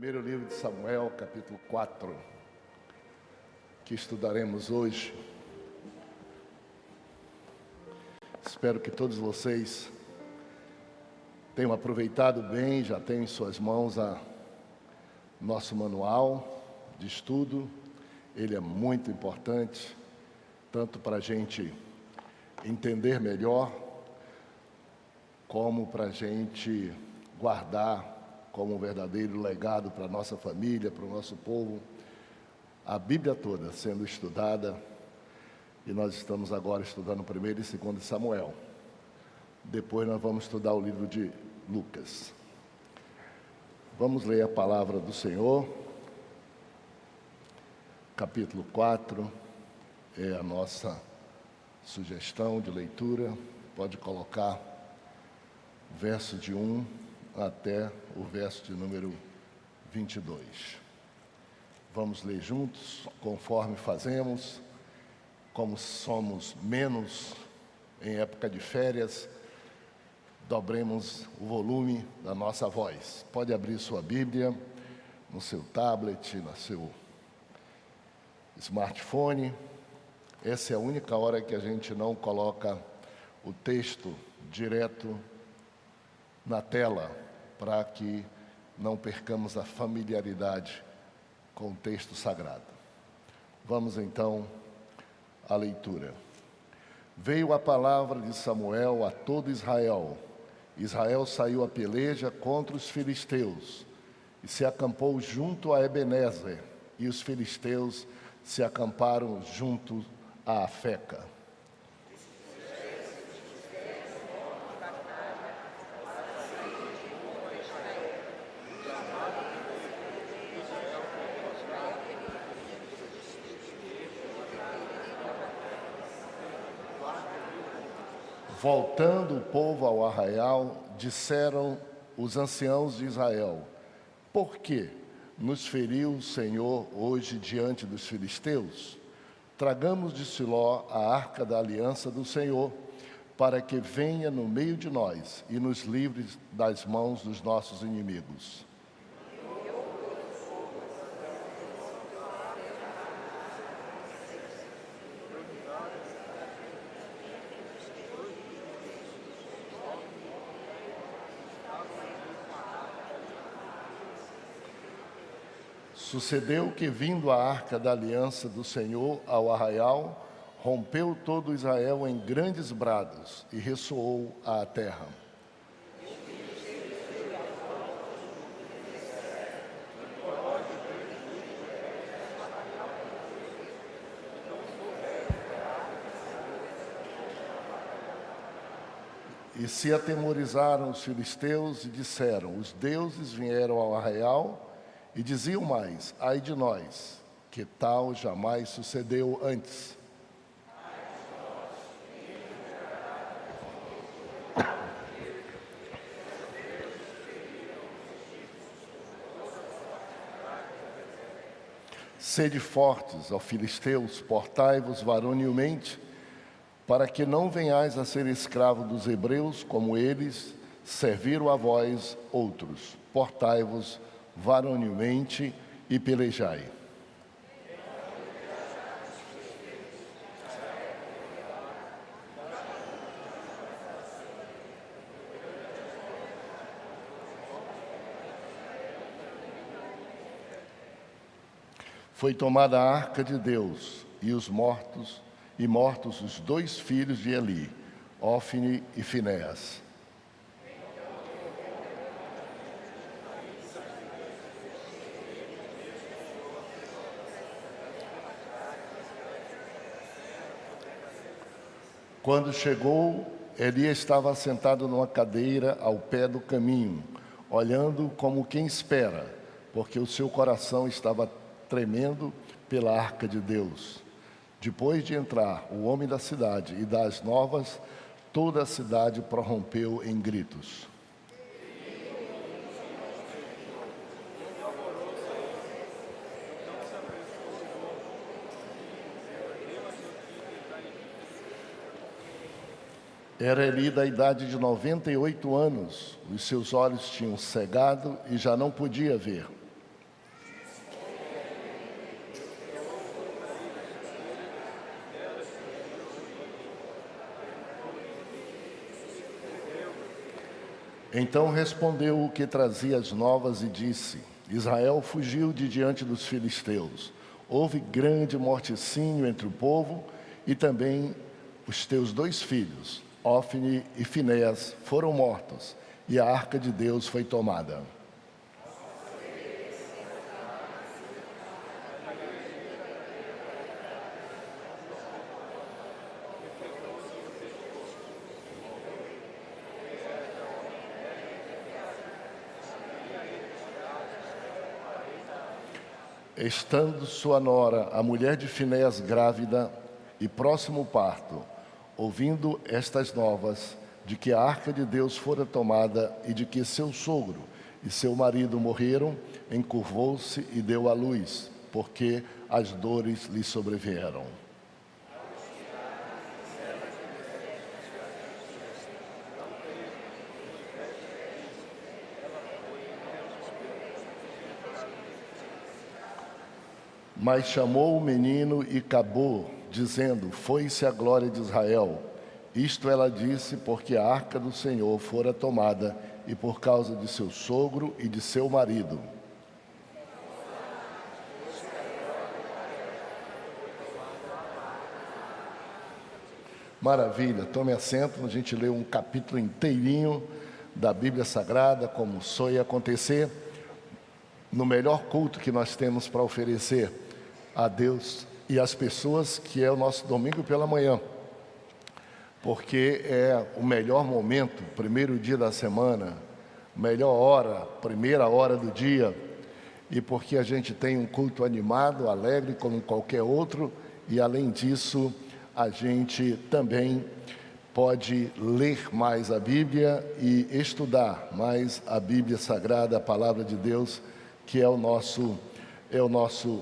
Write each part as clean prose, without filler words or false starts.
Primeiro livro de Samuel, capítulo 4, que estudaremos hoje. Espero que todos vocês tenham aproveitado bem, já tenham em suas mãos nosso manual de estudo. Ele é muito importante, tanto para a gente entender melhor, como para a gente guardar como um verdadeiro legado para a nossa família, para o nosso povo. A Bíblia toda sendo estudada, e nós estamos agora estudando 1º e 2º Samuel. Depois nós vamos estudar o livro de Lucas. Vamos ler a palavra do Senhor. Capítulo 4 é a nossa sugestão de leitura. Pode colocar verso de 1 até o verso de número 22. Vamos ler juntos, conforme fazemos. Como somos menos em época de férias, dobremos o volume da nossa voz. Pode abrir sua Bíblia no seu tablet, no seu smartphone. Essa é a única hora que a gente não coloca o texto direto na tela, para que não percamos a familiaridade com o texto sagrado. Vamos então à leitura. Veio a palavra de Samuel a todo Israel. Israel saiu à peleja contra os filisteus e se acampou junto a Ebenezer, e os filisteus se acamparam junto a Afeca. Voltando o povo ao arraial, disseram os anciãos de Israel: por que nos feriu o Senhor hoje diante dos filisteus? Tragamos de Siló a arca da aliança do Senhor, para que venha no meio de nós e nos livre das mãos dos nossos inimigos. Sucedeu que, vindo a arca da aliança do Senhor ao arraial, rompeu todo Israel em grandes brados e ressoou a terra. E se atemorizaram os filisteus e disseram: os deuses vieram ao arraial. E diziam mais: ai de nós, que tal jamais sucedeu antes. Sede fortes, ó filisteus, portai-vos varonilmente, para que não venhais a ser escravo dos hebreus, como eles serviram a vós outros. Portai-vos varonilmente e pelejai. Foi tomada a arca de Deus e mortos os 2 filhos de Eli, Ófine e Finéas. Quando chegou, Eli estava sentado numa cadeira ao pé do caminho, olhando como quem espera, porque o seu coração estava tremendo pela arca de Deus. Depois de entrar o homem da cidade e dar as novas, toda a cidade prorrompeu em gritos. Era Eli da idade de 98 anos, os seus olhos tinham cegado e já não podia ver. Então respondeu o que trazia as novas e disse: Israel fugiu de diante dos filisteus. Houve grande morticínio entre o povo, e também os teus 2 filhos, Ofni e Finéias, foram mortos, e a arca de Deus foi tomada. Estando sua nora, a mulher de Finéias, grávida e próximo ao parto, ouvindo estas novas, de que a arca de Deus fora tomada e de que seu sogro e seu marido morreram, encurvou-se e deu à luz, porque as dores lhe sobrevieram. Mas chamou o menino e acabou, dizendo: Foi-se a glória de Israel. Isto ela disse porque a arca do Senhor fora tomada, e por causa de seu sogro e de seu marido. Maravilha, tome assento, a gente lê um capítulo inteirinho da Bíblia Sagrada, como soe acontecer, no melhor culto que nós temos para oferecer a Deus e às pessoas, que é o nosso domingo pela manhã, porque é o melhor momento, primeiro dia da semana, melhor hora, primeira hora do dia, e porque a gente tem um culto animado, alegre, como qualquer outro, e além disso, a gente também pode ler mais a Bíblia e estudar mais a Bíblia Sagrada, a Palavra de Deus, que é o nosso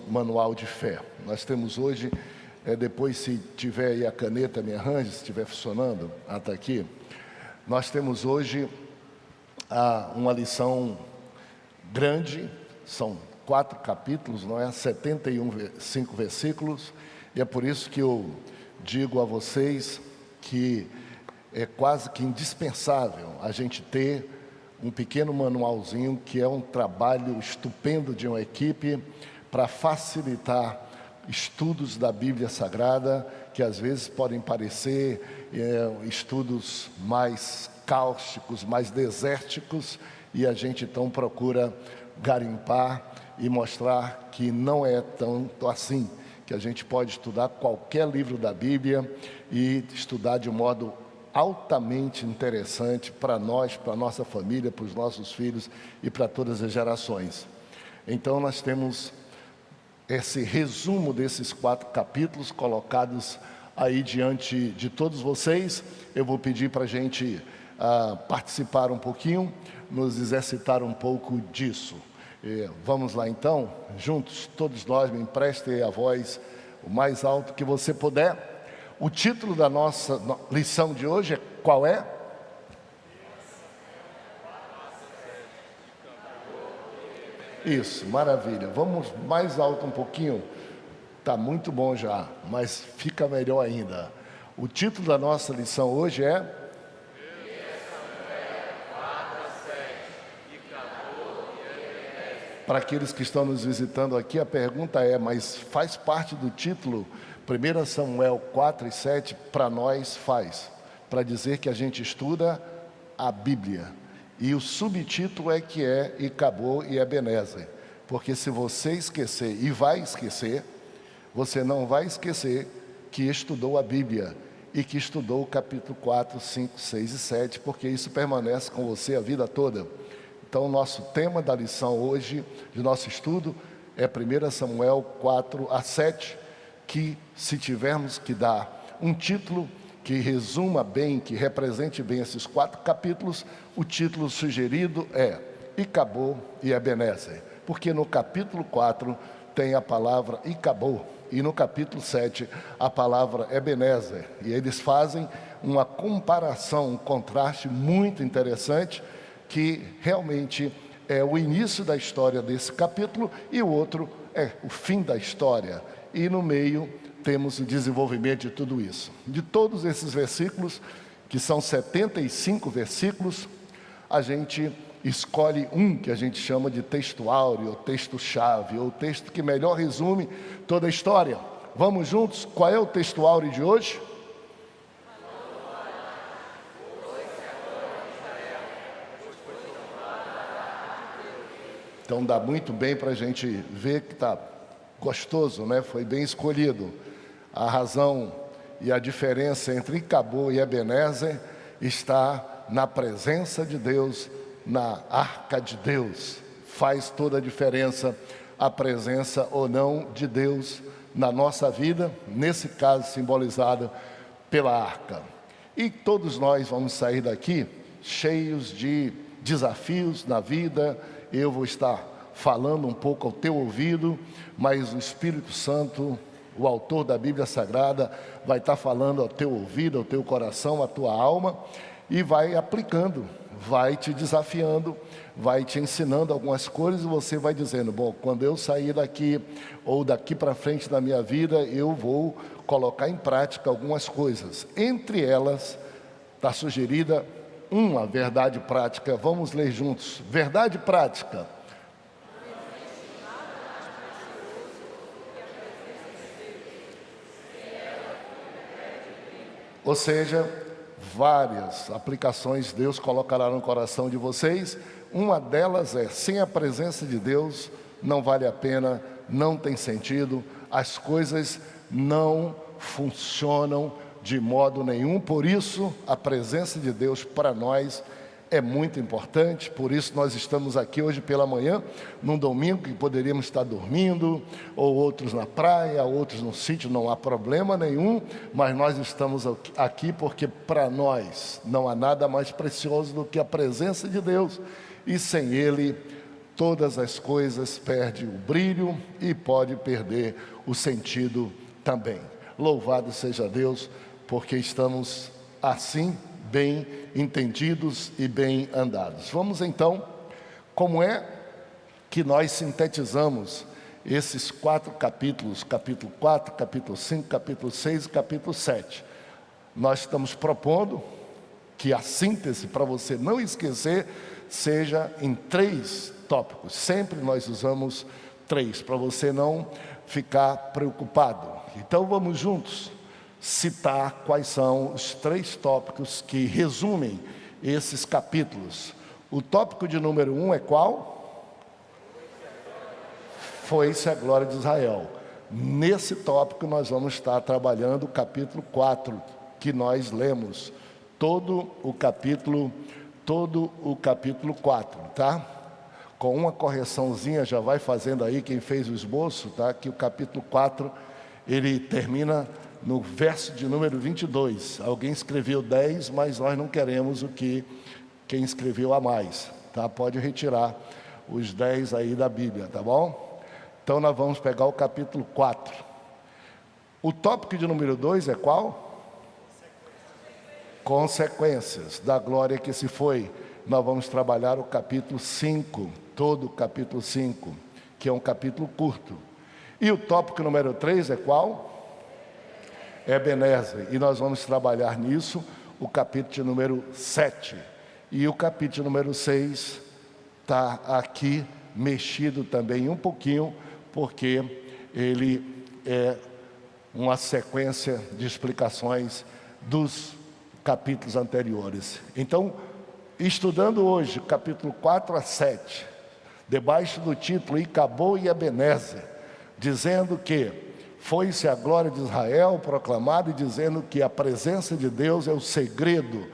manual de fé. Nós temos hoje, depois, se tiver aí a caneta, me arranje, se estiver funcionando, está aqui. Nós temos hoje uma lição grande, são 4 capítulos, não é? 75 versículos, e é por isso que eu digo a vocês que é quase que indispensável a gente ter um pequeno manualzinho, que é um trabalho estupendo de uma equipe para facilitar estudos da Bíblia Sagrada, que às vezes podem parecer estudos mais cáusticos, mais desérticos, e a gente então procura garimpar e mostrar que não é tanto assim, que a gente pode estudar qualquer livro da Bíblia e estudar de modo altamente interessante para nós, para a nossa família, para os nossos filhos e para todas as gerações. Então nós temos esse resumo desses 4 capítulos colocados aí diante de todos vocês. Eu vou pedir para a gente participar um pouquinho, nos exercitar um pouco disso. Vamos lá então, juntos, todos nós, me emprestem a voz o mais alto que você puder. O título da nossa lição de hoje é qual é? Isso, maravilha. Vamos mais alto um pouquinho. Está muito bom já, mas fica melhor ainda. O título da nossa lição hoje é... Para aqueles que estão nos visitando aqui, a pergunta é, mas faz parte do título 1 Samuel 4 e 7, para nós faz, para dizer que a gente estuda a Bíblia. E o subtítulo é que é Icabô e Ebenezer, porque se você esquecer, e vai esquecer, você não vai esquecer que estudou a Bíblia, e que estudou o capítulo 4, 5, 6 e 7, porque isso permanece com você a vida toda. Então, o nosso tema da lição hoje, de nosso estudo, é 1 Samuel 4 a 7, que, se tivermos que dar um título que resuma bem, que represente bem esses 4 capítulos, o título sugerido é Icabô e Ebenezer, porque no capítulo 4 tem a palavra Icabô, e no capítulo 7 a palavra Ebenezer, e eles fazem uma comparação, um contraste muito interessante, que realmente é o início da história desse capítulo, e o outro é o fim da história. E no meio temos o desenvolvimento de tudo isso. De todos esses versículos, que são 75 versículos, a gente escolhe um que a gente chama de texto áureo, ou texto-chave, ou texto que melhor resume toda a história. Vamos juntos? Qual é o texto áureo de hoje? Então dá muito bem para a gente ver que está gostoso, né? Foi bem escolhido. A razão e a diferença entre Icabô e Ebenezer está na presença de Deus, na arca de Deus. Faz toda a diferença a presença ou não de Deus na nossa vida, nesse caso simbolizada pela arca. E todos nós vamos sair daqui cheios de desafios na vida. Eu vou estar falando um pouco ao teu ouvido, mas o Espírito Santo, o autor da Bíblia Sagrada, vai estar falando ao teu ouvido, ao teu coração, à tua alma, e vai aplicando, vai te desafiando, vai te ensinando algumas coisas, e você vai dizendo, bom, quando eu sair daqui, ou daqui para frente da minha vida, eu vou colocar em prática algumas coisas. Entre elas, está sugerida uma verdade prática. Vamos ler juntos. Verdade prática. Ou seja, várias aplicações Deus colocará no coração de vocês. Uma delas é, sem a presença de Deus, não vale a pena, não tem sentido, as coisas não funcionam de modo nenhum. Por isso, a presença de Deus para nós é muito importante. Por isso nós estamos aqui hoje pela manhã, num domingo que poderíamos estar dormindo, ou outros na praia, outros no sítio, não há problema nenhum, mas nós estamos aqui porque para nós não há nada mais precioso do que a presença de Deus, e sem Ele todas as coisas perdem o brilho e pode perder o sentido também. Louvado seja Deus, porque estamos assim bem entendidos e bem andados. Vamos então, como é que nós sintetizamos esses 4 capítulos, capítulo 4, capítulo 5, capítulo 6 e capítulo 7. Nós estamos propondo que a síntese, para você não esquecer, seja em 3 tópicos. Sempre nós usamos 3, para você não ficar preocupado. Então vamos juntos citar quais são os 3 tópicos que resumem esses capítulos. O tópico de número 1 é qual? Foi-se a glória de Israel. Nesse tópico nós vamos estar trabalhando o capítulo 4, que nós lemos. Todo o capítulo 4, tá? Com uma correçãozinha, já vai fazendo aí quem fez o esboço, tá? Que o capítulo 4, ele termina no verso de número 22. Alguém escreveu 10, mas nós não queremos o que quem escreveu a mais, tá? Pode retirar os 10 aí da Bíblia, tá bom? Então nós vamos pegar o capítulo 4. O tópico de número 2 é qual? Consequências da glória que se foi. Nós vamos trabalhar o capítulo 5, todo o capítulo 5, que é um capítulo curto. E o tópico número 3 é qual? Ebenezer, e nós vamos trabalhar nisso o capítulo número 7. E o capítulo número 6 está aqui mexido também um pouquinho, porque ele é uma sequência de explicações dos capítulos anteriores. Então, estudando hoje capítulo 4 a 7, debaixo do título Icabô e Ebenezer, dizendo que foi-se a glória de Israel proclamada, e dizendo que a presença de Deus é o segredo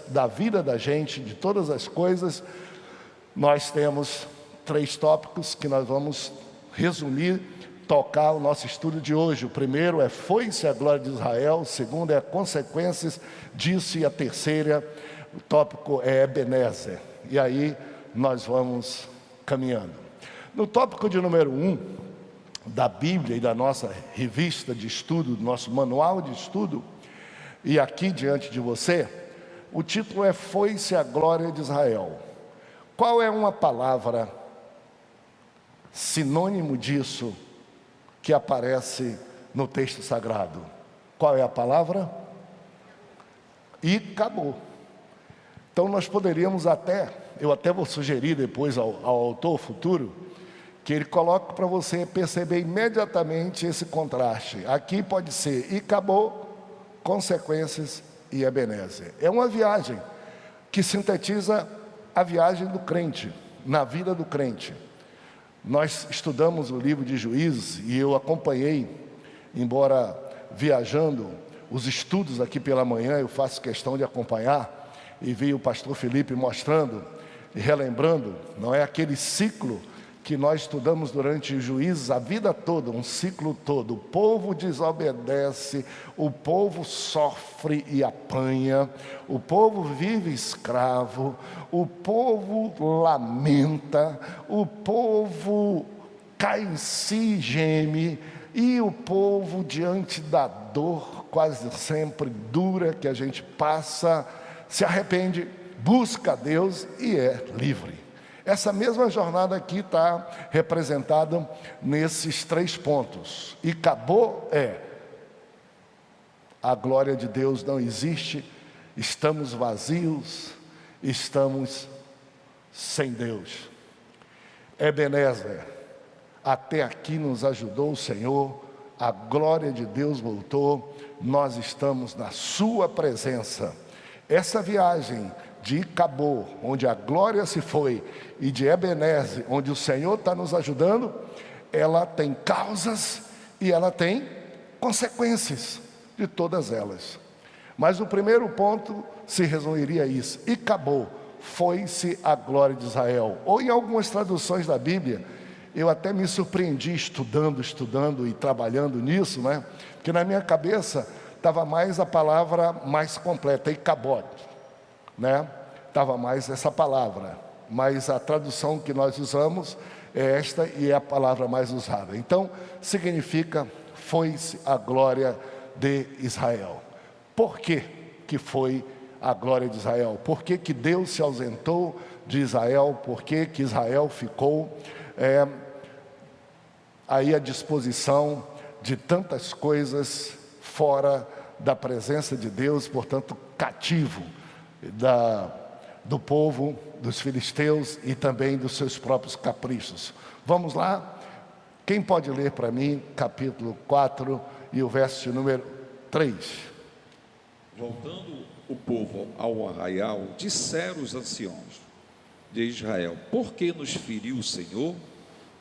da vida da gente, de todas as coisas. Nós temos 3 tópicos que nós vamos resumir, tocar o nosso estudo de hoje. O primeiro é foi-se a glória de Israel, o segundo é consequências disso, e a terceira, o tópico é Ebenezer. E aí nós vamos caminhando. No tópico de número 1, da Bíblia e da nossa revista de estudo, do nosso manual de estudo, e aqui diante de você, o título é Foi-se a glória de Israel. Qual é uma palavra sinônimo disso que aparece no texto sagrado? Qual é a palavra? Icabô. Então nós poderíamos eu até vou sugerir depois ao autor futuro, que ele coloque para você perceber imediatamente esse contraste. Aqui pode ser e acabou, consequências e Ebenezer. É uma viagem que sintetiza a viagem do crente, na vida do crente. Nós estudamos o livro de Juízes e eu acompanhei, embora viajando, os estudos aqui pela manhã, eu faço questão de acompanhar, e vi o pastor Felipe mostrando e relembrando, não é aquele ciclo que nós estudamos durante os Juízes a vida toda, um ciclo todo. O povo desobedece, o povo sofre e apanha, o povo vive escravo, o povo lamenta, o povo cai em si e geme, e o povo diante da dor quase sempre dura que a gente passa, se arrepende, busca a Deus e é livre. Essa mesma jornada aqui está representada nesses 3 pontos. E acabou a glória de Deus não existe, estamos vazios, estamos sem Deus. Ebenezer, até aqui nos ajudou o Senhor, a glória de Deus voltou, nós estamos na sua presença. Essa viagem de Icabô, onde a glória se foi, e de Ebenezer, onde o Senhor está nos ajudando, ela tem causas e ela tem consequências de todas elas. Mas o primeiro ponto se resumiria a isso: Icabô, foi-se a glória de Israel. Ou em algumas traduções da Bíblia, eu até me surpreendi estudando e trabalhando nisso, né? Porque na minha cabeça estava mais a palavra mais completa, Icabod, né? Estava mais essa palavra, mas a tradução que nós usamos é esta e é a palavra mais usada. Então, significa foi-se a glória de Israel. Por que foi a glória de Israel? Por que Deus se ausentou de Israel? Por que Israel ficou aí à disposição de tantas coisas fora da presença de Deus, portanto cativo do povo dos filisteus e também dos seus próprios caprichos? Vamos lá? Quem pode ler para mim capítulo 4 e o verso número 3? Voltando o povo ao arraial, disseram os anciãos de Israel: por que nos feriu o Senhor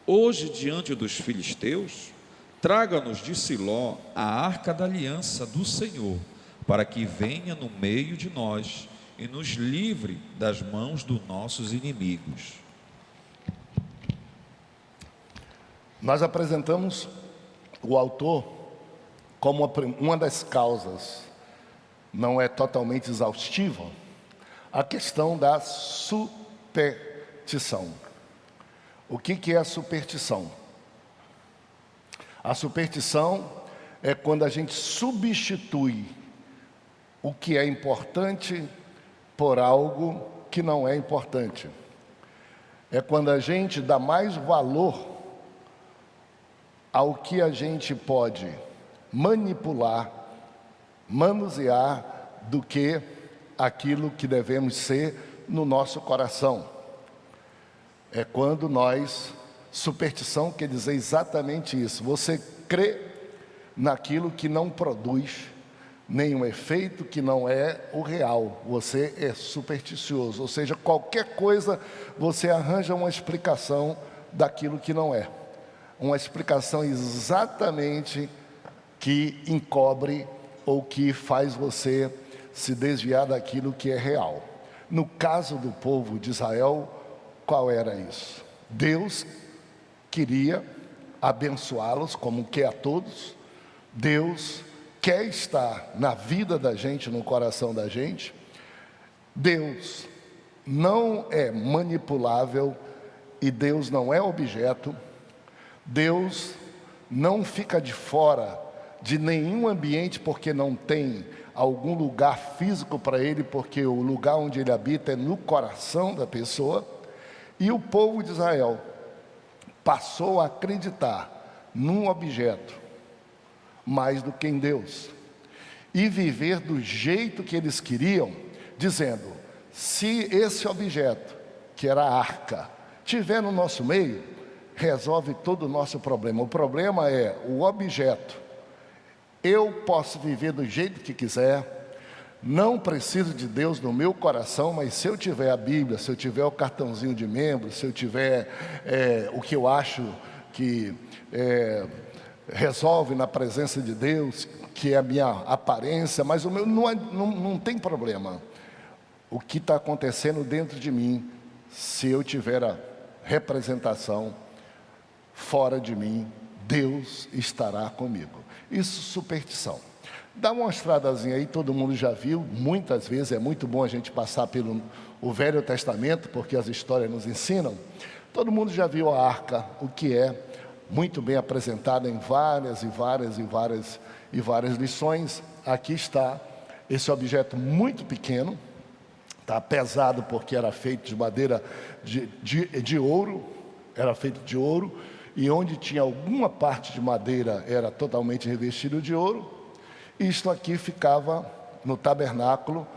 hoje diante dos filisteus? Traga-nos de Siló a arca da aliança do Senhor, para que venha no meio de nós e nos livre das mãos dos nossos inimigos. Nós apresentamos o autor como uma das causas, não é totalmente exaustiva, a questão da superstição. O que é a superstição? A superstição é quando a gente substitui o que é importante por algo que não é importante. É quando a gente dá mais valor ao que a gente pode manipular, manusear, do que aquilo que devemos ser no nosso coração. É quando superstição quer dizer exatamente isso: você crê naquilo que não produz nenhum efeito, que não é o real. Você é supersticioso, ou seja, qualquer coisa você arranja uma explicação daquilo que não é. Uma explicação exatamente que encobre ou que faz você se desviar daquilo que é real. No caso do povo de Israel, qual era isso? Deus queria abençoá-los, como quer a todos. Deus quer estar na vida da gente, no coração da gente. Deus não é manipulável e Deus não é objeto. Deus não fica de fora de nenhum ambiente porque não tem algum lugar físico para ele, porque o lugar onde ele habita é no coração da pessoa. E o povo de Israel passou a acreditar num objeto mais do que em Deus, e viver do jeito que eles queriam, dizendo: Se esse objeto, que era a arca, estiver no nosso meio, resolve todo o nosso problema. O problema é o objeto. Eu posso viver do jeito que quiser, não preciso de Deus no meu coração, mas se eu tiver a Bíblia, se eu tiver o cartãozinho de membro, se eu tiver o que eu acho que resolve na presença de Deus, que é a minha aparência, mas o meu não tem problema. O que está acontecendo dentro de mim, se eu tiver a representação fora de mim, Deus estará comigo. Isso, superstição. Dá uma mostradazinha aí, todo mundo já viu, muitas vezes é muito bom a gente passar pelo o Velho Testamento, porque as histórias nos ensinam. Todo mundo já viu a arca, o que é, muito bem apresentada em várias lições. Aqui está esse objeto muito pequeno, está pesado porque era feito de madeira de ouro, era feito de ouro, e onde tinha alguma parte de madeira era totalmente revestido de ouro. Isto aqui ficava no tabernáculo,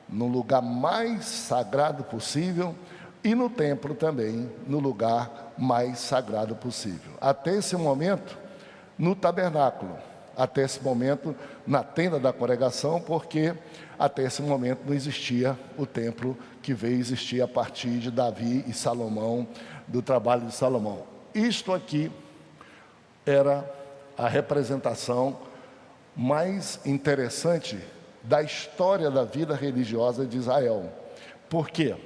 no lugar mais sagrado possível, e no templo também, no lugar mais sagrado possível. Até esse momento, no tabernáculo, até esse momento, na tenda da congregação, porque até esse momento não existia o templo que veio existir a partir de Davi e Salomão, do trabalho de Salomão. Isto aqui era a representação mais interessante da história da vida religiosa de Israel. Por quê?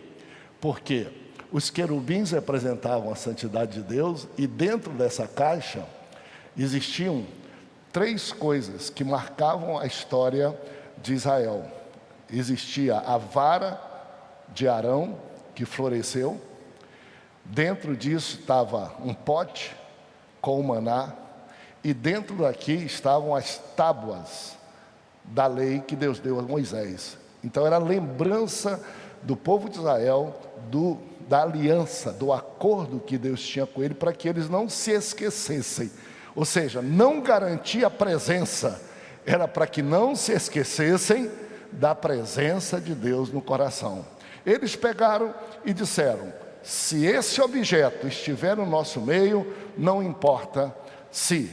Porque os querubins representavam a santidade de Deus, e dentro dessa caixa existiam 3 coisas que marcavam a história de Israel. Existia a vara de Arão, que floresceu. Dentro disso estava um pote com o maná, e dentro daqui estavam as tábuas da lei que Deus deu a Moisés. Então era a lembrança do povo de Israel, da aliança, do acordo que Deus tinha com ele, para que eles não se esquecessem. Ou seja, não garantia a presença, era para que não se esquecessem da presença de Deus no coração. Eles pegaram e disseram: se esse objeto estiver no nosso meio, não importa se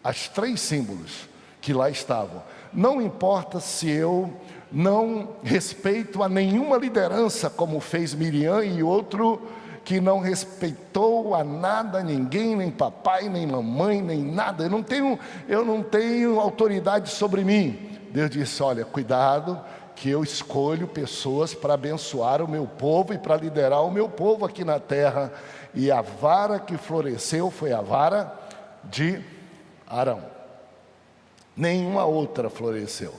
as 3 símbolos que lá estavam, não importa se eu não respeito a nenhuma liderança, como fez Miriam e outro que não respeitou a nada, ninguém, nem papai, nem mamãe, nem nada, eu não tenho autoridade sobre mim. Deus disse: olha, cuidado, que eu escolho pessoas para abençoar o meu povo e para liderar o meu povo aqui na terra. E a vara que floresceu foi a vara de Arão. Nenhuma outra floresceu.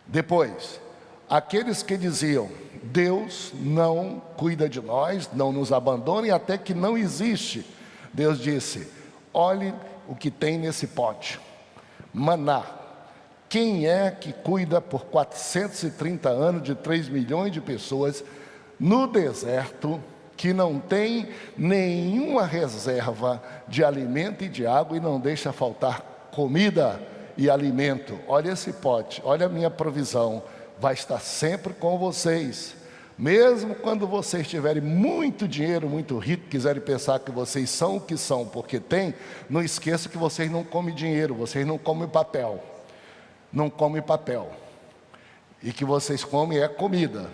Depois, aqueles que diziam: Deus não cuida de nós, não nos abandone, até que não existe. Deus disse: olhe o que tem nesse pote, maná. Quem é que cuida por 430 anos de 3 milhões de pessoas no deserto, que não tem nenhuma reserva de alimento e de água e não deixa faltar comida e alimento? Olha esse pote, olha a minha provisão, vai estar sempre com vocês. Mesmo quando vocês tiverem muito dinheiro, muito rico, quiserem pensar que vocês são o que são porque tem, não esqueça que vocês não comem dinheiro, vocês não comem papel. Não comem papel. E que vocês comem é comida.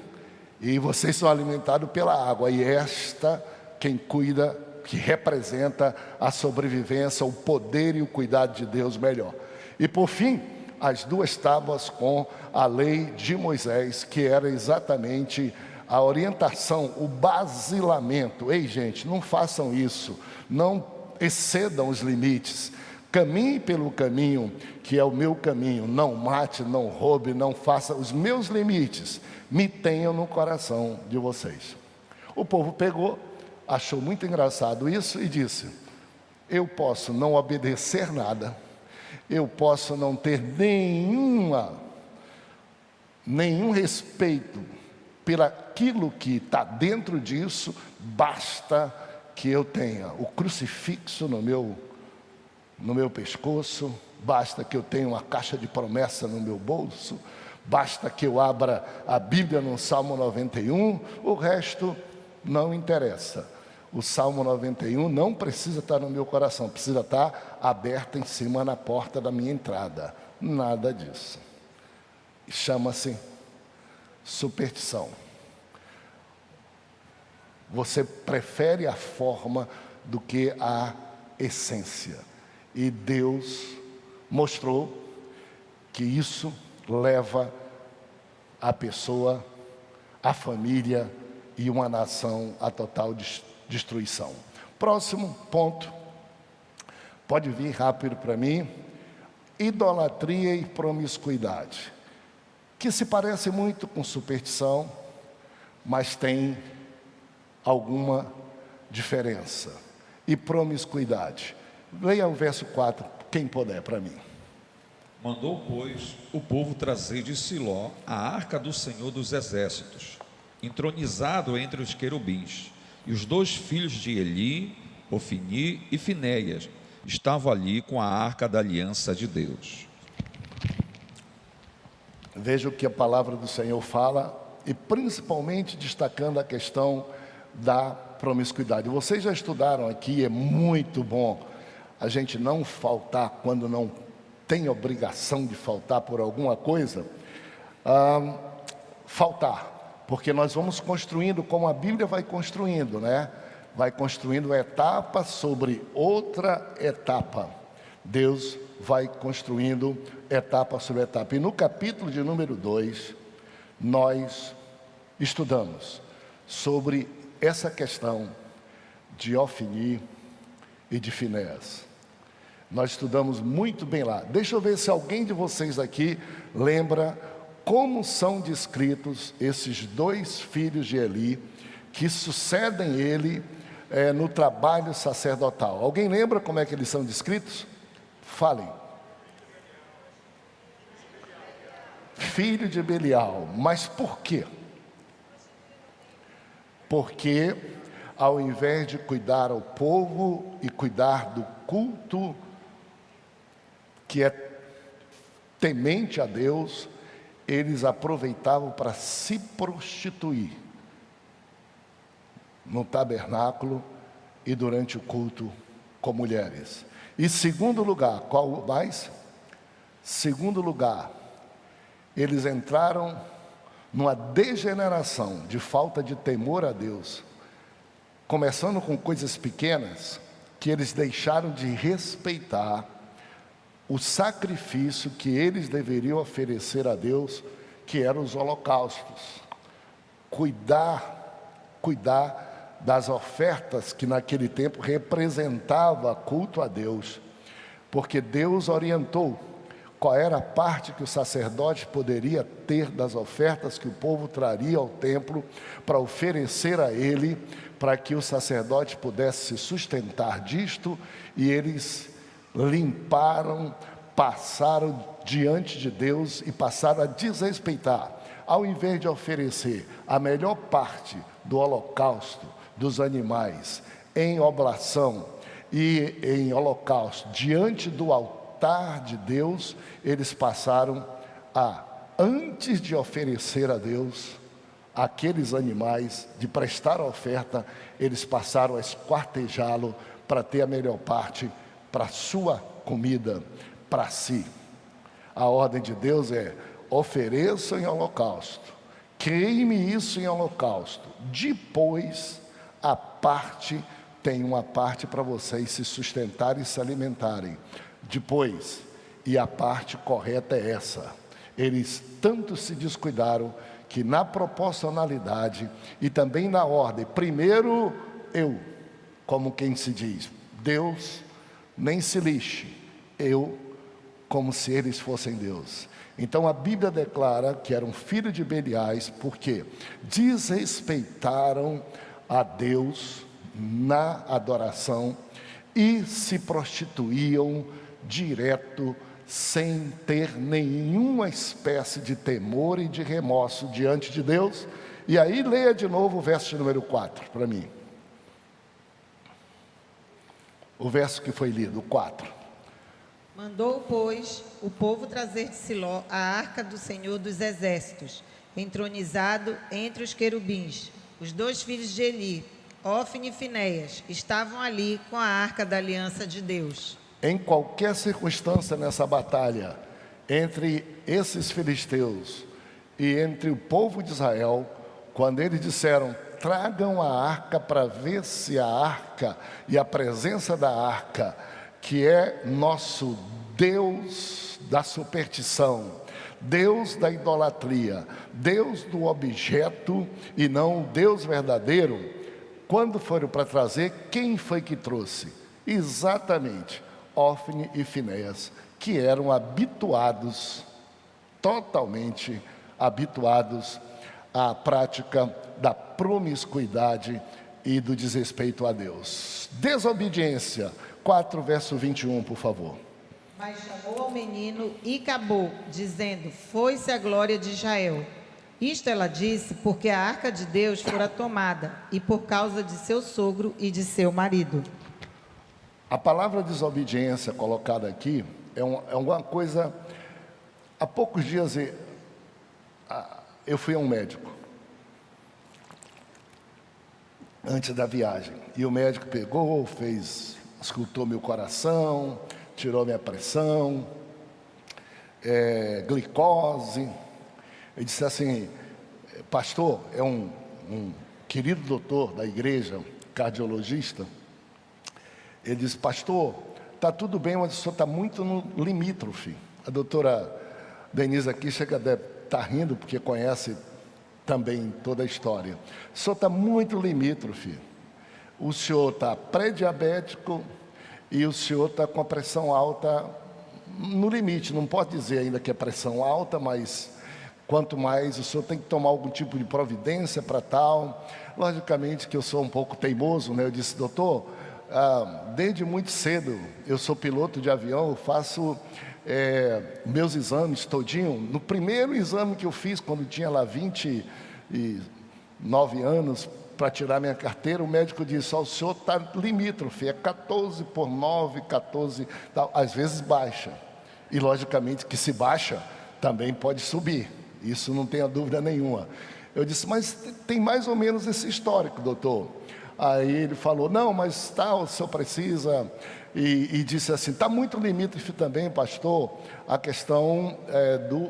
E vocês são alimentados pela água. E esta, quem cuida, que representa a sobrevivência, o poder e o cuidado de Deus melhor. E por fim, as 2 tábuas com a lei de Moisés, que era exatamente a orientação, o basilamento. Ei, gente, não façam isso, não excedam os limites. Caminhe pelo caminho que é o meu caminho. Não mate, não roube, não faça. Os meus limites me tenham no coração de vocês. O povo pegou, achou muito engraçado isso e disse: eu posso não obedecer nada, eu posso não ter nenhum respeito pelaquilo que está dentro disso, basta que eu tenha o crucifixo no meu pescoço, basta que eu tenha uma caixa de promessa no meu bolso, Basta que eu abra a Bíblia no Salmo 91, o resto não interessa. O Salmo 91 não precisa estar no meu coração, precisa estar aberto em cima na porta da minha entrada. Nada disso. Chama-se superstição. Você prefere a forma do que a essência. E Deus mostrou que isso leva a pessoa, a família e uma nação a total destruição. Próximo ponto, pode vir rápido para mim: idolatria e promiscuidade, que se parece muito com superstição, mas tem alguma diferença. E promiscuidade. Leia o verso 4, quem puder, para mim. Mandou, pois, o povo trazer de Siló a arca do Senhor dos Exércitos, entronizado entre os querubins. E os 2 filhos de Eli, Ofni e Finéias, estavam ali com a arca da aliança de Deus. Veja o que a palavra do Senhor fala, e principalmente destacando a questão da promiscuidade. Vocês já estudaram aqui, é muito bom a gente não faltar quando não tem obrigação de faltar por alguma coisa. Faltar, porque nós vamos construindo como a Bíblia vai construindo, né? Vai construindo etapa sobre outra etapa. Deus vai construindo etapa sobre etapa. E no capítulo de número 2, nós estudamos sobre essa questão de Ofni e de Finéias. Nós estudamos muito bem lá. Deixa eu ver se alguém de vocês aqui lembra como são descritos esses 2 filhos de Eli que sucedem ele no trabalho sacerdotal. Alguém lembra como é que eles são descritos? Falem. Filho de Belial. Mas por quê? Porque ao invés de cuidar ao povo e cuidar do culto que é temente a Deus, eles aproveitavam para se prostituir no tabernáculo e durante o culto com mulheres. E segundo lugar, qual mais? Segundo lugar, eles entraram numa degeneração de falta de temor a Deus, começando com coisas pequenas, que eles deixaram de respeitar o sacrifício que eles deveriam oferecer a Deus, que eram os holocaustos. Cuidar das ofertas que naquele tempo representava culto a Deus, porque Deus orientou qual era a parte que o sacerdote poderia ter das ofertas que o povo traria ao templo para oferecer a ele, para que o sacerdote pudesse se sustentar disto, e eles limparam, passaram diante de Deus e passaram a desrespeitar. Ao invés de oferecer a melhor parte do holocausto dos animais em oblação e em holocausto diante do altar de Deus, eles passaram a, antes de oferecer a Deus aqueles animais, de prestar a oferta, eles passaram a esquartejá-lo para ter a melhor parte para a sua comida, para si. A ordem de Deus é: ofereçam em holocausto, queime isso em holocausto, depois a parte, tem uma parte para vocês se sustentarem e se alimentarem, depois, e a parte correta é essa. Eles tanto se descuidaram que na proporcionalidade e também na ordem, primeiro eu, como quem se diz, Deus nem se lixe, eu, como se eles fossem Deus. Então a Bíblia declara que eram filhos de Beliais, porque desrespeitaram a Deus na adoração e se prostituíam direto, sem ter nenhuma espécie de temor e de remorso diante de Deus. E aí leia de novo o verso número 4 para mim. O verso que foi lido, 4. Mandou, pois, o povo trazer de Siló a arca do Senhor dos Exércitos, entronizado entre os querubins. Os 2 filhos de Eli, Ofni e Finéias, estavam ali com a arca da aliança de Deus. Em qualquer circunstância nessa batalha, entre esses filisteus e entre o povo de Israel, quando eles disseram, tragam a arca para ver se a arca e a presença da arca, que é nosso Deus da superstição, Deus da idolatria, Deus do objeto e não o Deus verdadeiro, quando foram para trazer, quem foi que trouxe? Exatamente, Ofni e Finéias, que eram habituados, totalmente habituados à prática da promiscuidade e do desrespeito a Deus. Desobediência, 4 verso 21, por favor. Mas chamou ao menino e acabou, dizendo, foi-se a glória de Israel. Isto ela disse porque a arca de Deus fora tomada, e por causa de seu sogro e de seu marido. A palavra desobediência colocada aqui é uma coisa. Há poucos dias eu fui a um médico, antes da viagem, e o médico pegou, escutou meu coração, tirou minha pressão, glicose. Ele disse assim, pastor, é um querido doutor da igreja, cardiologista. Ele disse, pastor, está tudo bem, mas o senhor está muito no limítrofe. A doutora Denise aqui chega a estar rindo, porque conhece também toda a história. O senhor está muito limítrofe. O senhor está pré-diabético e o senhor está com a pressão alta no limite. Não pode dizer ainda que é pressão alta, mas quanto mais o senhor tem que tomar algum tipo de providência para tal. Logicamente que eu sou um pouco teimoso, né? Eu disse, doutor, desde muito cedo, eu sou piloto de avião, eu faço meus exames todinho. No primeiro exame que eu fiz, quando tinha lá 29 anos, para tirar minha carteira, o médico disse, o senhor está limítrofe, é 14 por 9, 14, tal. Às vezes baixa, e logicamente que se baixa, também pode subir, isso não tenha dúvida nenhuma. Eu disse, mas tem mais ou menos esse histórico, doutor. Aí ele falou, não, mas o senhor precisa, e disse assim, está muito limítrofe também, pastor, a questão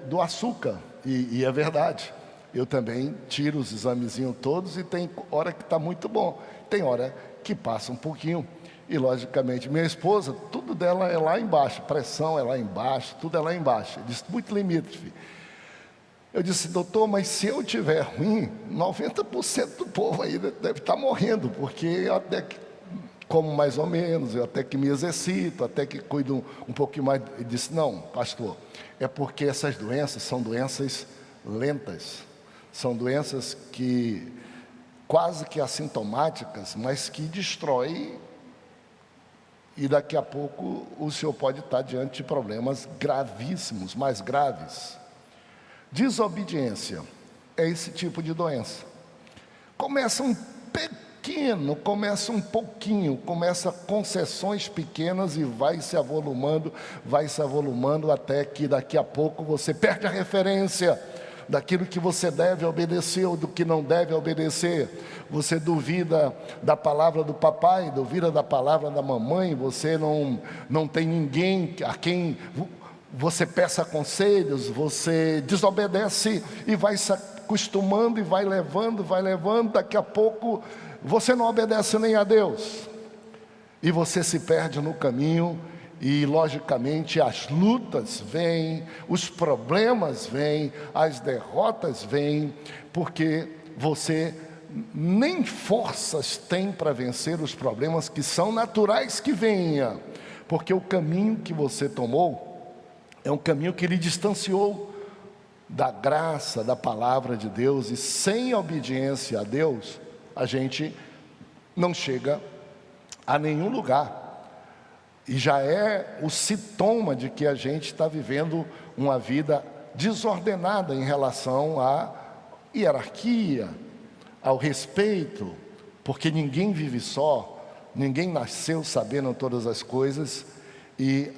do açúcar, e é verdade, eu também tiro os examezinhos todos, e tem hora que está muito bom, tem hora que passa um pouquinho, e logicamente, minha esposa, tudo dela é lá embaixo, pressão é lá embaixo, tudo é lá embaixo, ele disse, muito limítrofe. Eu disse, doutor, mas se eu tiver ruim, 90% do povo aí deve estar morrendo, porque eu até que como mais ou menos, eu até que me exercito, até que cuido um pouquinho mais. Ele disse, não, pastor, é porque essas doenças são doenças lentas, são doenças que quase que assintomáticas, mas que destroem, e daqui a pouco o senhor pode estar diante de problemas gravíssimos, mais graves. Desobediência é esse tipo de doença. Começa um pequeno, começa um pouquinho, começa concessões pequenas e vai se avolumando, até que daqui a pouco você perde a referência daquilo que você deve obedecer ou do que não deve obedecer. Você duvida da palavra do papai, duvida da palavra da mamãe, você não tem ninguém a quem você peça conselhos, você desobedece e vai se acostumando e vai levando, daqui a pouco você não obedece nem a Deus, e você se perde no caminho, e logicamente as lutas vêm, os problemas vêm, as derrotas vêm, porque você nem forças tem para vencer os problemas que são naturais que venham, porque o caminho que você tomou é um caminho que lhe distanciou da graça, da palavra de Deus, e sem obediência a Deus, a gente não chega a nenhum lugar. E já é o sintoma de que a gente está vivendo uma vida desordenada em relação à hierarquia, ao respeito, porque ninguém vive só, ninguém nasceu sabendo todas as coisas, e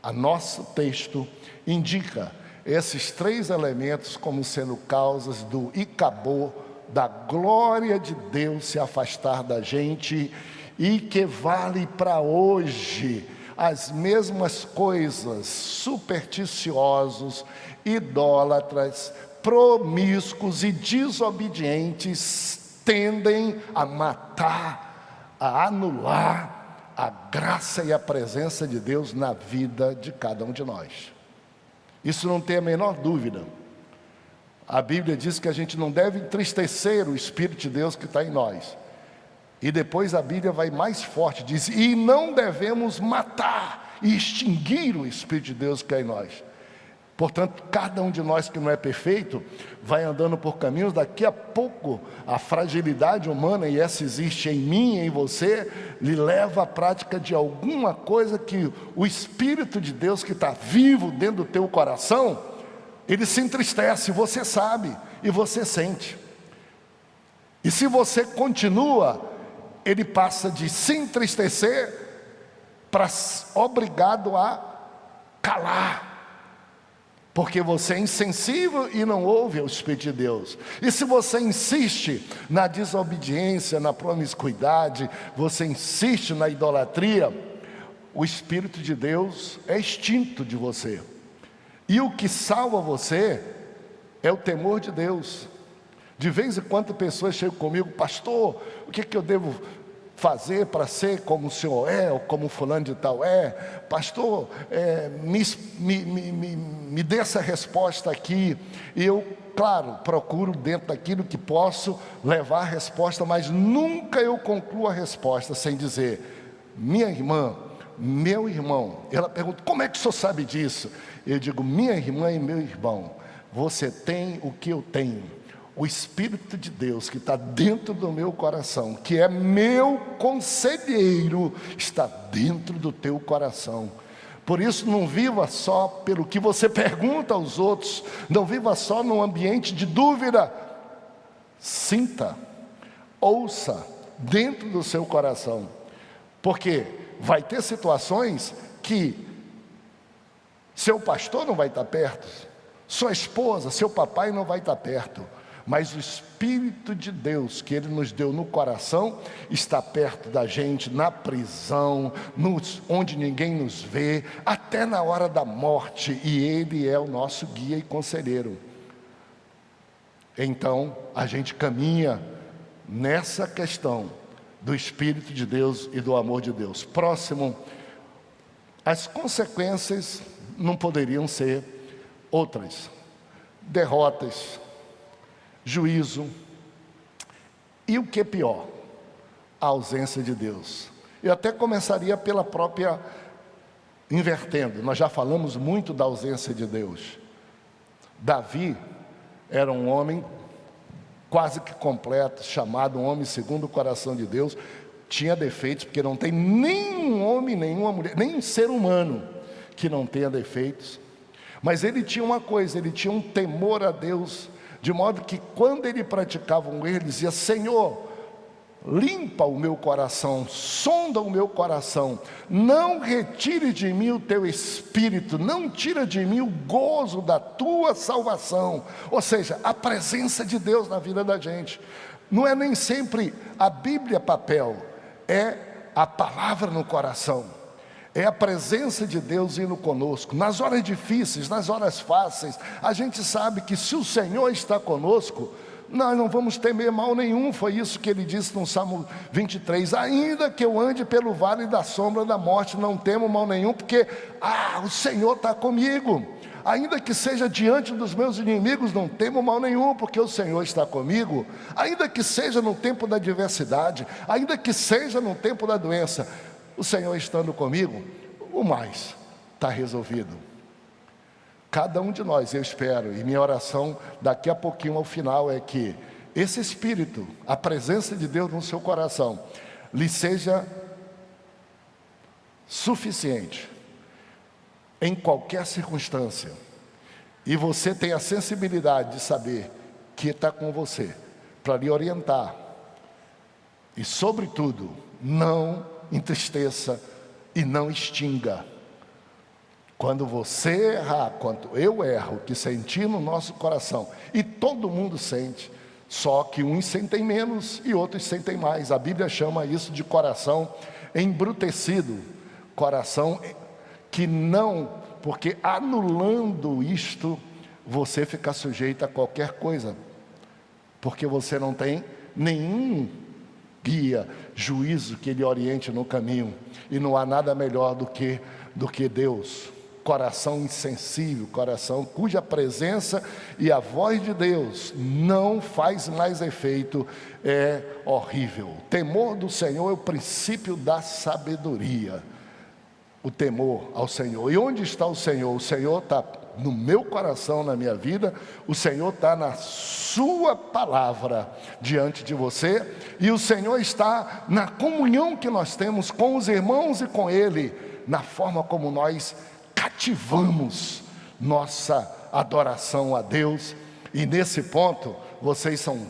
A nosso texto indica esses 3 elementos como sendo causas do icabô, da glória de Deus se afastar da gente, e que vale para hoje as mesmas coisas. Supersticiosos, idólatras, promíscuos e desobedientes tendem a matar, a anular a graça e a presença de Deus na vida de cada um de nós. Isso não tem a menor dúvida. A Bíblia diz que a gente não deve entristecer o Espírito de Deus que está em nós. E depois a Bíblia vai mais forte, diz: e não devemos matar e extinguir o Espírito de Deus que é em nós. Portanto, cada um de nós que não é perfeito, vai andando por caminhos, daqui a pouco a fragilidade humana, e essa existe em mim e em você, lhe leva à prática de alguma coisa que o Espírito de Deus que está vivo dentro do teu coração, ele se entristece, você sabe e você sente. E se você continua, ele passa de se entristecer para obrigado a calar. Porque você é insensível e não ouve o Espírito de Deus. E se você insiste na desobediência, na promiscuidade, você insiste na idolatria, o Espírito de Deus é extinto de você. E o que salva você é o temor de Deus. De vez em quando pessoas chegam comigo: pastor, o que eu devo fazer para ser como o senhor é, ou como fulano de tal é? Pastor, me dê essa resposta aqui. E eu, claro, procuro dentro daquilo que posso levar a resposta, mas nunca eu concluo a resposta sem dizer: minha irmã, meu irmão. Ela pergunta: como é que o senhor sabe disso? Eu digo: minha irmã e meu irmão, você tem o que eu tenho. O Espírito de Deus que está dentro do meu coração, que é meu conselheiro, está dentro do teu coração. Por isso, não viva só pelo que você pergunta aos outros, não viva só num ambiente de dúvida. Sinta, ouça dentro do seu coração, porque vai ter situações que seu pastor não vai estar perto, sua esposa, seu papai não vai estar perto, mas o Espírito de Deus que Ele nos deu no coração está perto da gente, na prisão, onde ninguém nos vê, até na hora da morte, e Ele é o nosso guia e conselheiro. Então a gente caminha nessa questão do Espírito de Deus e do amor de Deus. Próximo, as consequências não poderiam ser outras: derrotas, juízo, e o que é pior, a ausência de Deus. Eu até começaria pela própria, invertendo. Nós já falamos muito da ausência de Deus. Davi era um homem quase que completo, chamado um homem segundo o coração de Deus. Tinha defeitos, porque não tem nenhum homem, nenhuma mulher, nem um ser humano que não tenha defeitos. Mas ele tinha uma coisa, ele tinha um temor a Deus, de modo que quando ele praticava um erro, ele dizia: Senhor, limpa o meu coração, sonda o meu coração, não retire de mim o teu espírito, não tira de mim o gozo da tua salvação. Ou seja, a presença de Deus na vida da gente. Não é nem sempre a Bíblia papel, é a palavra no coração. É a presença de Deus indo conosco, nas horas difíceis, nas horas fáceis. A gente sabe que se o Senhor está conosco, nós não vamos temer mal nenhum. Foi isso que ele disse no Salmo 23, ainda que eu ande pelo vale da sombra da morte, não temo mal nenhum, porque o Senhor está comigo. Ainda que seja diante dos meus inimigos, não temo mal nenhum, porque o Senhor está comigo. Ainda que seja no tempo da adversidade, ainda que seja no tempo da doença, o Senhor estando comigo, o mais está resolvido. Cada um de nós, eu espero, e minha oração daqui a pouquinho ao final é que esse Espírito, a presença de Deus no seu coração, lhe seja suficiente em qualquer circunstância, e você tenha a sensibilidade de saber que está com você, para lhe orientar, e sobretudo, não entristeça e não extinga. Quando você errar, quando eu erro, que sentir no nosso coração, e todo mundo sente, só que uns sentem menos e outros sentem mais. A Bíblia chama isso de coração embrutecido, coração que não, porque anulando isto, você fica sujeito a qualquer coisa, porque você não tem nenhum guia, juízo que lhe oriente no caminho, e não há nada melhor do que Deus. Coração insensível, coração cuja presença e a voz de Deus não faz mais efeito, é horrível. O temor do Senhor é o princípio da sabedoria, o temor ao Senhor. E onde está o Senhor? O Senhor está no meu coração, na minha vida. O Senhor está na sua palavra diante de você, e o Senhor está na comunhão que nós temos com os irmãos e com Ele, na forma como nós cativamos nossa adoração a Deus. E nesse ponto vocês são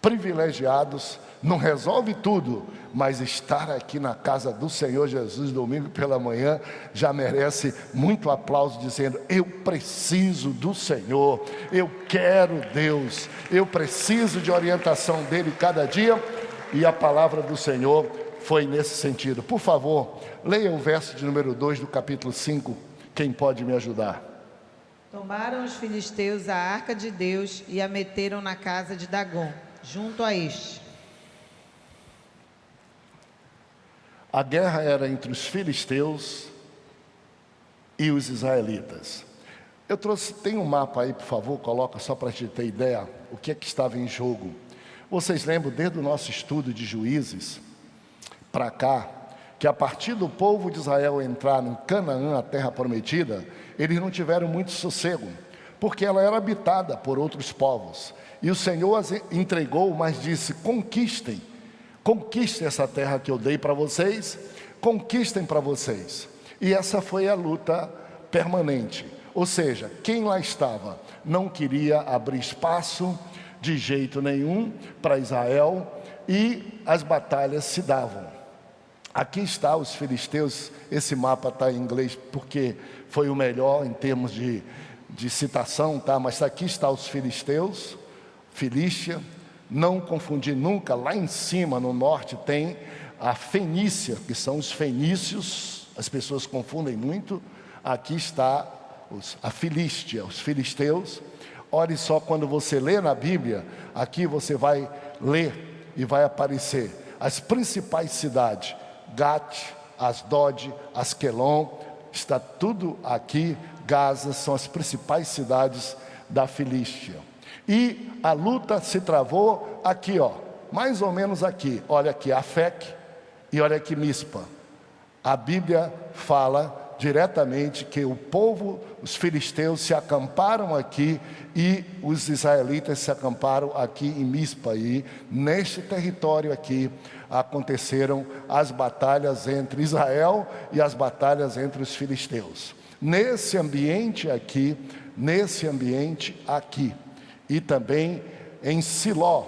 privilegiados. Não resolve tudo, mas estar aqui na casa do Senhor Jesus domingo pela manhã já merece muito aplauso, dizendo: eu preciso do Senhor, eu quero Deus, eu preciso de orientação dele cada dia. E a palavra do Senhor foi nesse sentido. Por favor, leia o verso de número 2 do capítulo 5. Quem pode me ajudar? Tomaram os filisteus a arca de Deus e a meteram na casa de Dagom, junto a este. A guerra era entre os filisteus e os israelitas. Tem um mapa aí, por favor, coloca só para a gente ter ideia o que é que estava em jogo. Vocês lembram, desde o nosso estudo de Juízes para cá, que a partir do povo de Israel entrar em Canaã, a terra prometida, eles não tiveram muito sossego, porque ela era habitada por outros povos. E o Senhor as entregou, mas disse: conquistem essa terra que eu dei para vocês, conquistem para vocês. E essa foi a luta permanente. Ou seja, quem lá estava não queria abrir espaço de jeito nenhum para Israel, e as batalhas se davam. Aqui está os filisteus. Esse mapa está em inglês porque foi o melhor em termos de citação, tá? Mas aqui está os filisteus, Filístia. Não confundir nunca, lá em cima no norte tem a Fenícia, que são os fenícios, as pessoas confundem muito. Aqui está a Filístia, os filisteus. Olhe só, quando você lê na Bíblia, aqui você vai ler e vai aparecer as principais cidades: Gat, Asdod, Asquelon, está tudo aqui. Gaza são as principais cidades da Filístia. E a luta se travou aqui, ó, mais ou menos aqui. Olha aqui, Afec, e olha aqui, Mispa. A Bíblia fala diretamente que o povo, os filisteus, se acamparam aqui e os israelitas se acamparam aqui em Mispa. E neste território aqui aconteceram as batalhas entre Israel e as batalhas entre os filisteus. Nesse ambiente aqui, e também em Siló,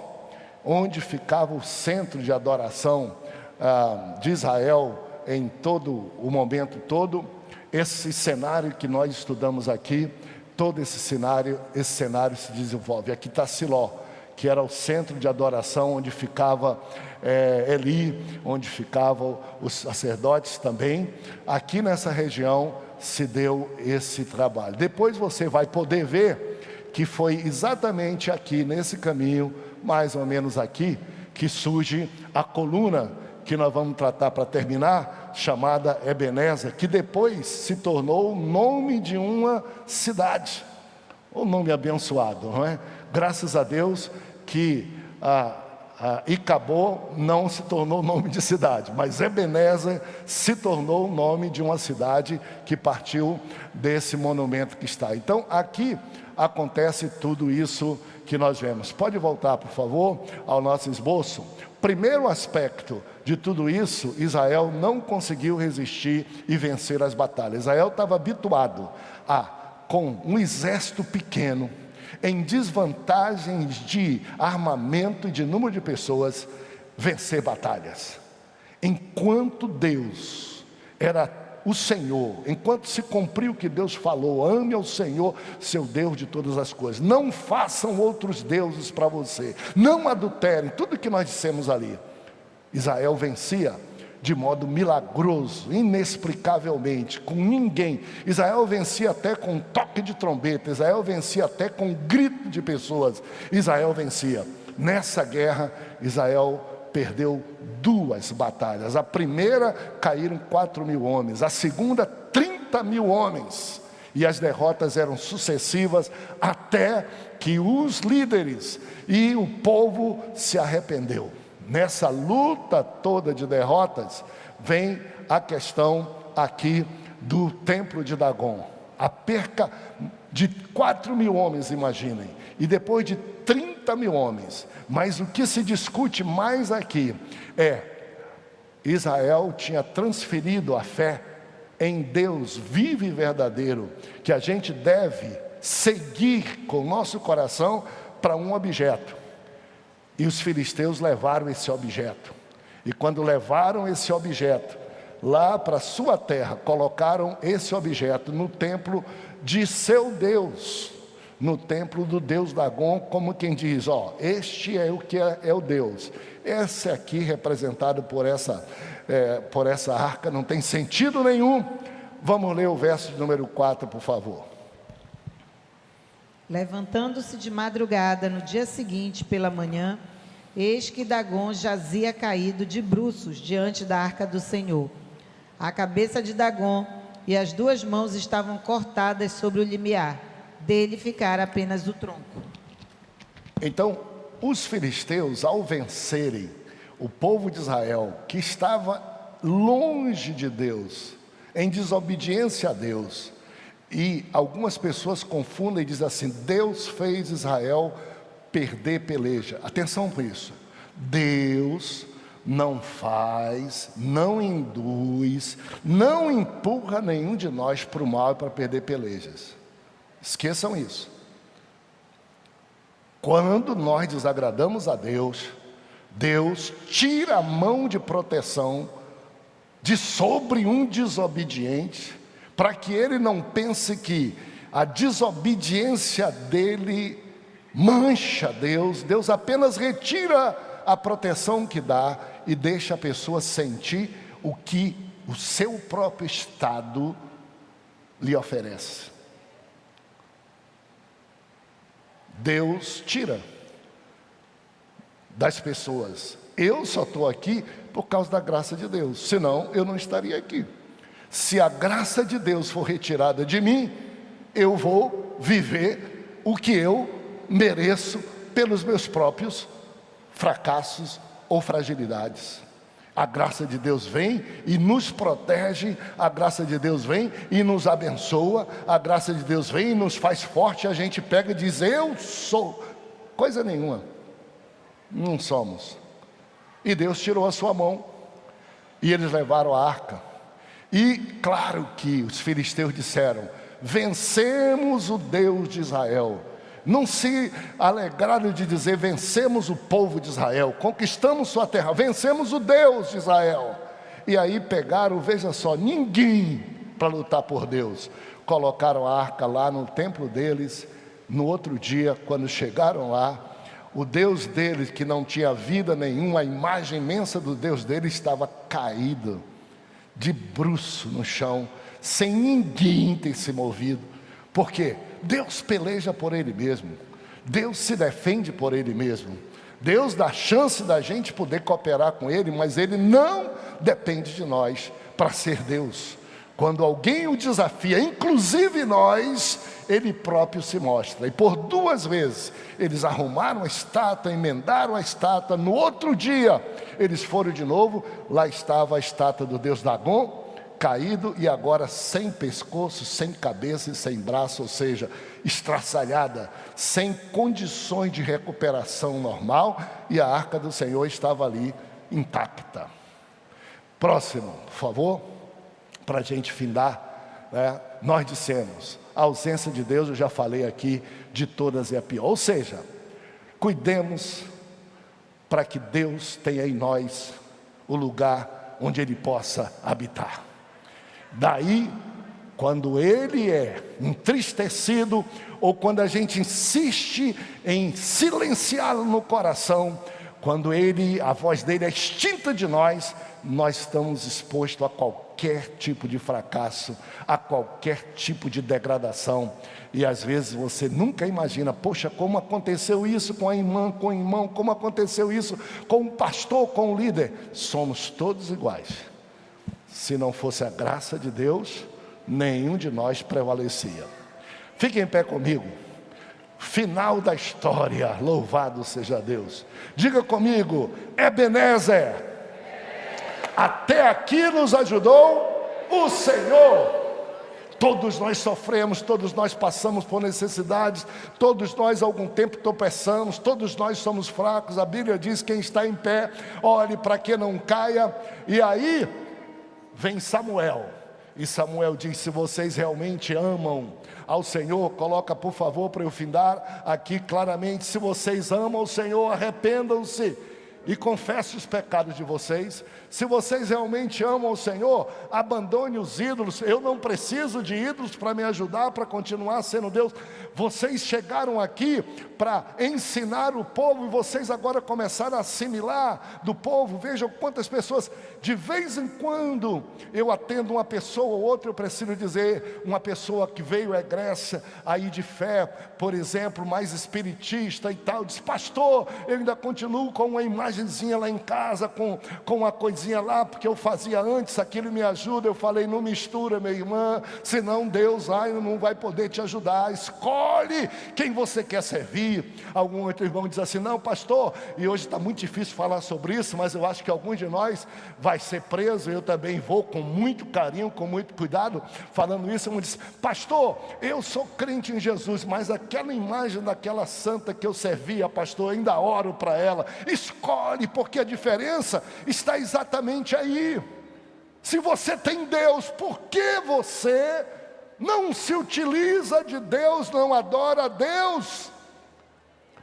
onde ficava o centro de adoração de Israel em todo o momento todo. Esse cenário que nós estudamos aqui, todo esse cenário se desenvolve. Aqui está Siló, que era o centro de adoração, onde ficava Eli, onde ficavam os sacerdotes também. Aqui nessa região se deu esse trabalho. Depois você vai poder ver que foi exatamente aqui, nesse caminho, mais ou menos aqui, que surge a coluna que nós vamos tratar para terminar, chamada Ebenezer, que depois se tornou o nome de uma cidade. Um nome abençoado, não é? Graças a Deus que Icabô não se tornou nome de cidade, mas Ebenezer se tornou o nome de uma cidade que partiu desse monumento que está. Então aqui acontece tudo isso que nós vemos. Pode voltar, por favor, ao nosso esboço. Primeiro aspecto de tudo isso: Israel não conseguiu resistir e vencer as batalhas. Israel estava habituado com um exército pequeno, em desvantagens de armamento e de número de pessoas, vencer batalhas. Enquanto Deus era o Senhor, enquanto se cumprir o que Deus falou, ame ao Senhor, seu Deus de todas as coisas. Não façam outros deuses para você, não adulterem, tudo que nós dissemos ali. Israel vencia de modo milagroso, inexplicavelmente, com ninguém. Israel vencia até com um toque de trombeta, Israel vencia até com um grito de pessoas, Israel vencia. Nessa guerra, Israel perdeu 2 batalhas. A primeira, caíram 4.000 homens, a segunda, 30.000 homens, e as derrotas eram sucessivas, até que os líderes e o povo se arrependeu. Nessa luta toda de derrotas, vem a questão aqui do templo de Dagon, a perca de 4.000 homens, imaginem, e depois de 30.000 homens. Mas o que se discute mais aqui é: Israel tinha transferido a fé em Deus vivo e verdadeiro, que a gente deve seguir com o nosso coração, para um objeto. E os filisteus levaram esse objeto. E quando levaram esse objeto lá para a sua terra, colocaram esse objeto no templo de seu Deus, no templo do Deus Dagon, como quem diz: ó, este é o que é o Deus. Esse aqui, representado por essa arca, não tem sentido nenhum. Vamos ler o verso de número 4, por favor. Levantando-se de madrugada no dia seguinte pela manhã, eis que Dagon jazia caído de bruços diante da arca do Senhor. A cabeça de Dagon e as 2 mãos estavam cortadas sobre o limiar. Dele ficara apenas o tronco. Então, os filisteus, ao vencerem o povo de Israel, que estava longe de Deus, em desobediência a Deus, e algumas pessoas confundem e dizem assim: Deus fez Israel perder peleja. Atenção com isso. Deus não faz, não induz, não empurra nenhum de nós para o mal e para perder pelejas. Esqueçam isso. Quando nós desagradamos a Deus, Deus tira a mão de proteção de sobre um desobediente, para que ele não pense que a desobediência dele mancha Deus. Deus apenas retira a proteção que dá e deixa a pessoa sentir o que o seu próprio estado lhe oferece. Deus tira das pessoas. Eu só estou aqui por causa da graça de Deus, senão eu não estaria aqui. Se a graça de Deus for retirada de mim, eu vou viver o que eu mereço pelos meus próprios fracassos ou fragilidades. A graça de Deus vem e nos protege, a graça de Deus vem e nos abençoa, a graça de Deus vem e nos faz forte. A gente pega e diz: eu sou. Coisa nenhuma, não somos. E Deus tirou a sua mão, e eles levaram a arca. E claro que os filisteus disseram: vencemos o Deus de Israel. Não se alegraram de dizer: vencemos o povo de Israel, conquistamos sua terra, vencemos o Deus de Israel. E aí pegaram, veja só, ninguém para lutar por Deus. Colocaram a arca lá no templo deles. No outro dia, quando chegaram lá, o Deus deles, que não tinha vida nenhuma, a imagem imensa do Deus deles estava caído, de bruço no chão, sem ninguém ter se movido. Por quê? Deus peleja por Ele mesmo. Deus se defende por Ele mesmo. Deus dá chance da gente poder cooperar com Ele, mas Ele não depende de nós para ser Deus. Quando alguém o desafia, inclusive nós, Ele próprio se mostra. E por 2 vezes, eles arrumaram a estátua, emendaram a estátua. No outro dia, eles foram de novo. Lá estava a estátua do Deus Dagon, caído, e agora sem pescoço, sem cabeça e sem braço, ou seja, estraçalhada, sem condições de recuperação normal, e a arca do Senhor estava ali intacta. Próximo, por favor, para a gente findar, né? Nós dissemos: a ausência de Deus, eu já falei aqui, de todas é a pior. Ou seja, cuidemos para que Deus tenha em nós o lugar onde Ele possa habitar. Daí, quando ele é entristecido, ou quando a gente insiste em silenciá-lo no coração, quando a voz dele é extinta de nós, nós estamos expostos a qualquer tipo de fracasso, a qualquer tipo de degradação. E às vezes você nunca imagina, poxa, como aconteceu isso com a irmã, com o irmão, como aconteceu isso com o pastor, com o líder. Somos todos iguais. Se não fosse a graça de Deus, nenhum de nós prevalecia. Fiquem em pé comigo. Final da história, louvado seja Deus. Diga comigo, Ebenezer, até aqui nos ajudou o Senhor. Todos nós sofremos, todos nós passamos por necessidades, todos nós algum tempo tropeçamos, todos nós somos fracos. A Bíblia diz: quem está em pé, olhe para que não caia. E aí vem Samuel, e Samuel diz: se vocês realmente amam ao Senhor, coloca por favor para eu findar aqui claramente: se vocês amam ao Senhor, arrependam-se e confesse os pecados de vocês. Se vocês realmente amam o Senhor, abandone os ídolos. Eu não preciso de ídolos para me ajudar, para continuar sendo Deus. Vocês chegaram aqui para ensinar o povo, e vocês agora começaram a assimilar do povo. Vejam quantas pessoas, de vez em quando eu atendo uma pessoa ou outra, eu preciso dizer, uma pessoa que veio egressa aí de fé, por exemplo, mais espiritista e tal, diz: pastor, eu ainda continuo com uma imagenzinha lá em casa, com uma coisinha lá, porque eu fazia antes, aquilo me ajuda. Eu falei: não mistura, minha irmã, senão Deus não vai poder te ajudar. Escolhe quem você quer servir. Algum outro irmão diz assim: não, pastor, e hoje está muito difícil falar sobre isso, mas eu acho que alguns de nós vai ser preso. Eu também vou com muito carinho, com muito cuidado, falando isso. Um diz: pastor, eu sou crente em Jesus, mas aquela imagem daquela santa que eu servia, pastor, eu ainda oro para ela. Escolhe, porque a diferença está exatamente aí. Se você tem Deus, por que você não se utiliza de Deus, não adora a Deus?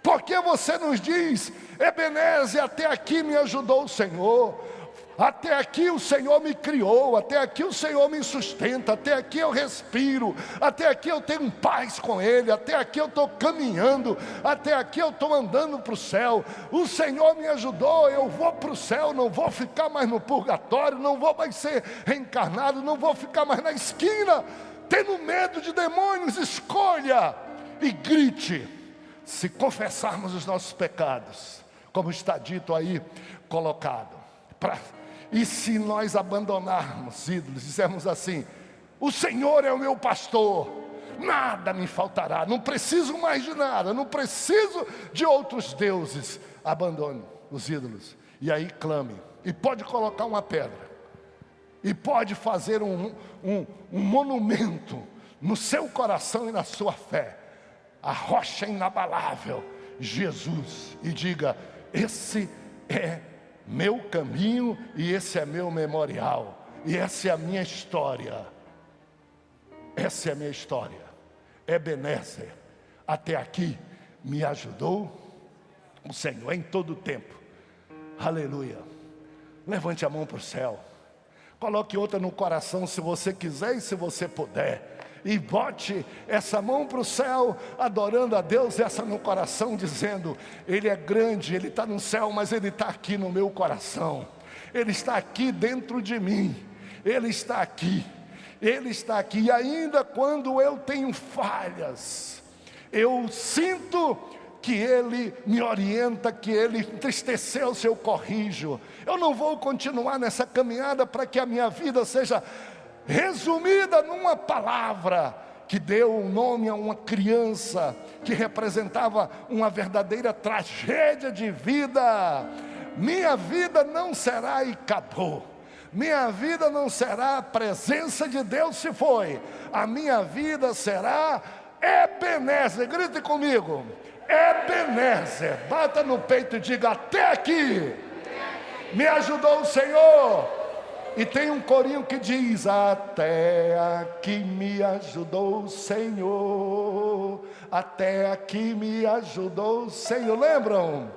Por que você nos diz: Ebenezer, até aqui me ajudou o Senhor, até aqui o Senhor me criou, até aqui o Senhor me sustenta, até aqui eu respiro, até aqui eu tenho paz com Ele, até aqui eu estou caminhando, até aqui eu estou andando para o céu, o Senhor me ajudou, eu vou para o céu, não vou ficar mais no purgatório, não vou mais ser reencarnado, não vou ficar mais na esquina, tendo medo de demônios. Escolha e grite. Se confessarmos os nossos pecados, como está dito aí, colocado, e se nós abandonarmos ídolos, dizermos assim: o Senhor é o meu pastor, nada me faltará, não preciso mais de nada, não preciso de outros deuses. Abandone os ídolos, e aí clame, e pode colocar uma pedra, e pode fazer um monumento no seu coração e na sua fé, a rocha inabalável, Jesus, e diga: esse é meu caminho, e esse é meu memorial, e essa é a minha história. Essa é a minha história. Ebenezer, até aqui me ajudou o Senhor em todo o tempo. Aleluia. Levante a mão para o céu, coloque outra no coração, se você quiser e se você puder, e bote essa mão para o céu, adorando a Deus, essa no coração, dizendo: Ele é grande, Ele está no céu, mas Ele está aqui no meu coração, Ele está aqui dentro de mim, Ele está aqui, Ele está aqui. E ainda quando eu tenho falhas, eu sinto que Ele me orienta, que Ele entristeceu, se eu corrijo. Eu não vou continuar nessa caminhada para que a minha vida seja resumida numa palavra que deu um nome a uma criança que representava uma verdadeira tragédia de vida. Minha vida não será e acabou. Minha vida não será a presença de Deus, se foi. A minha vida será Ebenezer. Grite comigo: Ebenezer. Bata no peito e diga: até aqui me ajudou o Senhor. E tem um corinho que diz: até aqui me ajudou o Senhor, até aqui me ajudou o Senhor. Lembram?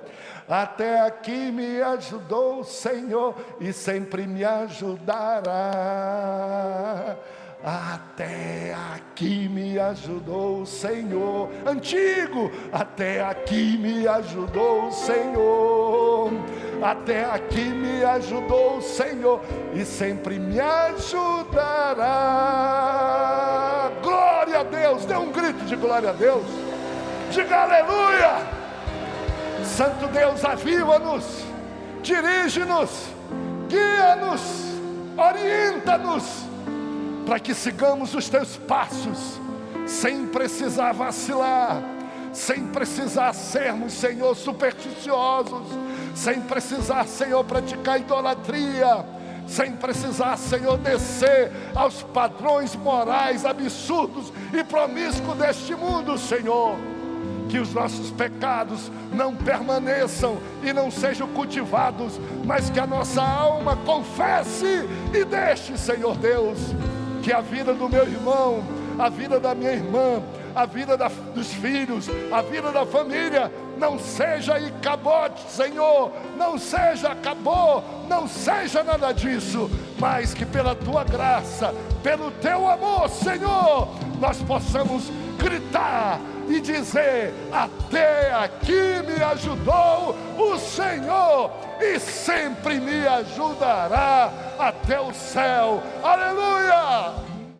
Até aqui me ajudou o Senhor e sempre me ajudará. Até aqui me ajudou o Senhor. Antigo, até aqui me ajudou o Senhor. Até aqui me ajudou o Senhor e sempre me ajudará. Glória a Deus, dê um grito de glória a Deus. Diga aleluia. Santo Deus, aviva-nos, dirige-nos, guia-nos, orienta-nos, para que sigamos os teus passos, sem precisar vacilar, sem precisar sermos, Senhor, supersticiosos, sem precisar, Senhor, praticar idolatria, sem precisar, Senhor, descer aos padrões morais absurdos e promíscuos deste mundo, Senhor. Que os nossos pecados não permaneçam e não sejam cultivados, mas que a nossa alma confesse e deixe, Senhor Deus, que a vida do meu irmão, a vida da minha irmã, a vida dos filhos, a vida da família, não seja Icabote, Senhor, não seja acabou, não seja nada disso, mas que pela Tua graça, pelo Teu amor, Senhor, nós possamos gritar e dizer: até aqui me ajudou o Senhor e sempre me ajudará até o céu. Aleluia!